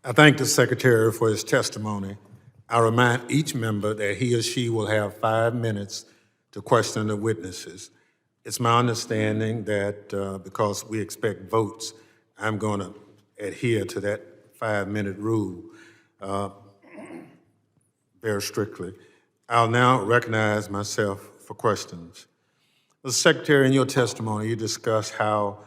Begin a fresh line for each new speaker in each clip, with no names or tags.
I thank the Secretary for his testimony. I remind each member that he or she will have 5 minutes to question the witnesses. It's my understanding that because we expect votes, I'm going to adhere to that 5-minute rule very strictly. I'll now recognize myself for questions. Mr. Secretary, in your testimony, you discussed how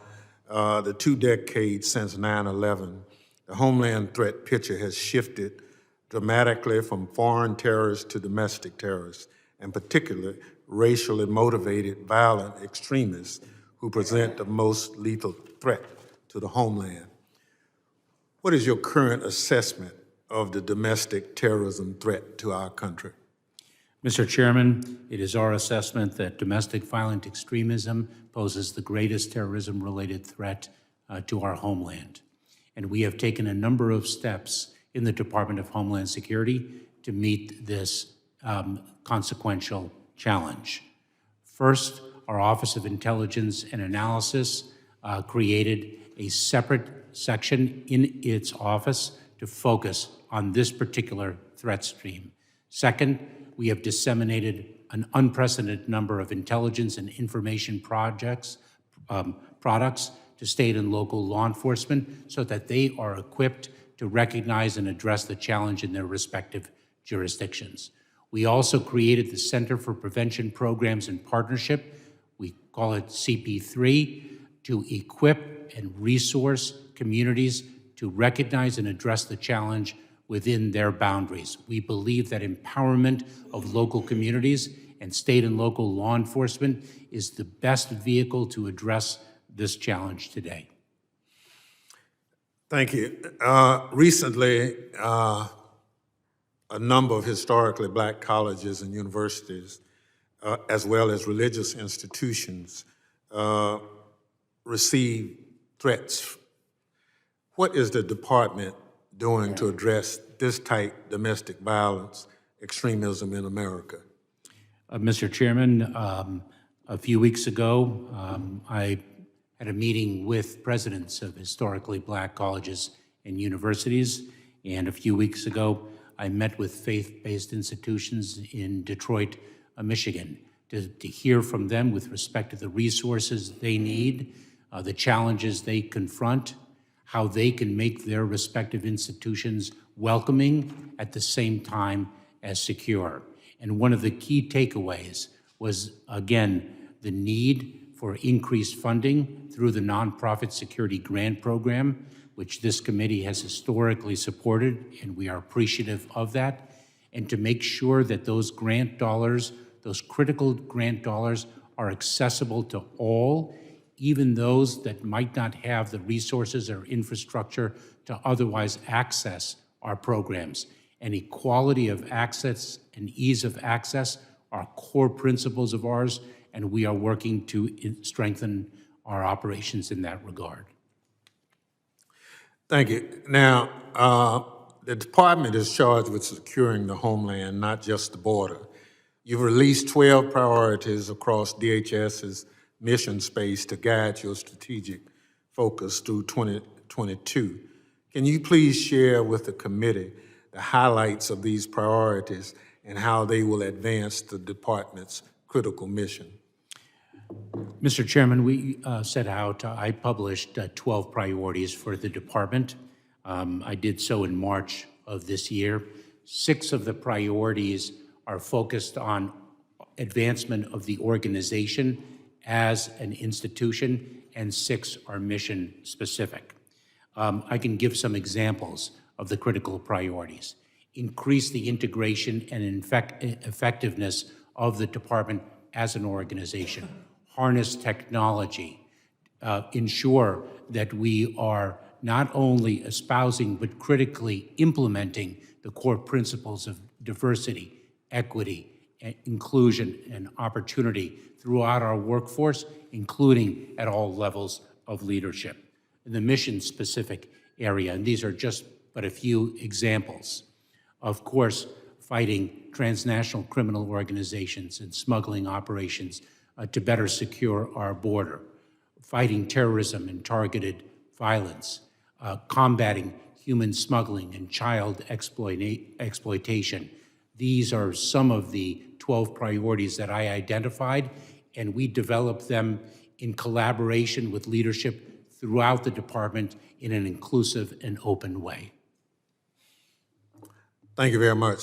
the 2 decades since 9/11, the Homeland threat picture has shifted dramatically from foreign terrorists to domestic terrorists, and particularly racially motivated violent extremists who present the most lethal threat to the homeland. What is your current assessment of the domestic terrorism threat to our country?
Mr. Chairman, it is our assessment that domestic violent extremism poses the greatest terrorism-related threat to our homeland. And we have taken a number of steps in the Department of Homeland Security to meet this consequential challenge. First, our Office of Intelligence and Analysis created a separate section in its office to focus on this particular threat stream. Second, we have disseminated an unprecedented number of intelligence and information products to state and local law enforcement so that they are equipped to recognize and address the challenge in their respective jurisdictions. We also created the Center for Prevention Programs and Partnership, we call it CP3, to equip and resource communities to recognize and address the challenge within their boundaries. We believe that empowerment of local communities and state and local law enforcement is the best vehicle to address this challenge today.
Thank you. Recently, a number of historically black colleges and universities, as well as religious institutions, receive threats. What is the department doing to address this type domestic violence, extremism in America?
Mr. Chairman, a few weeks ago, I had a meeting with presidents of historically black colleges and universities, and a few weeks ago, I met with faith-based institutions in Detroit, Michigan, to hear from them with respect to the resources they need, the challenges they confront, how they can make their respective institutions welcoming at the same time as secure. And one of the key takeaways was, again, the need for increased funding through the Nonprofit Security Grant Program, which this committee has historically supported, and we are appreciative of that, and to make sure that those grant dollars, those critical grant dollars, are accessible to all, even those that might not have the resources or infrastructure to otherwise access our programs. And equality of access and ease of access are core principles of ours, and we are working to strengthen our operations in that regard.
Thank you. Now, the department is charged with securing the homeland, not just the border. You've released 12 priorities across DHS's mission space to guide your strategic focus through 2022. Can you please share with the committee the highlights of these priorities and how they will advance the department's critical mission?
Mr. Chairman, we I published 12 priorities for the department. I did so in March of this year. 6 of the priorities are focused on advancement of the organization as an institution, and 6 are mission specific. I can give some examples of the critical priorities. Increase the integration and effectiveness of the department as an organization. Harness technology. Ensure that we are not only espousing but critically implementing the core principles of diversity, equity, inclusion, and opportunity throughout our workforce, including at all levels of leadership. In the mission-specific area, and these are just but a few examples. Of course, fighting transnational criminal organizations and smuggling operations to better secure our border, fighting terrorism and targeted violence, combating human smuggling and child exploitation. These are some of the 12 priorities that I identified, and we developed them in collaboration with leadership throughout the department in an inclusive and open way.
Thank you very much.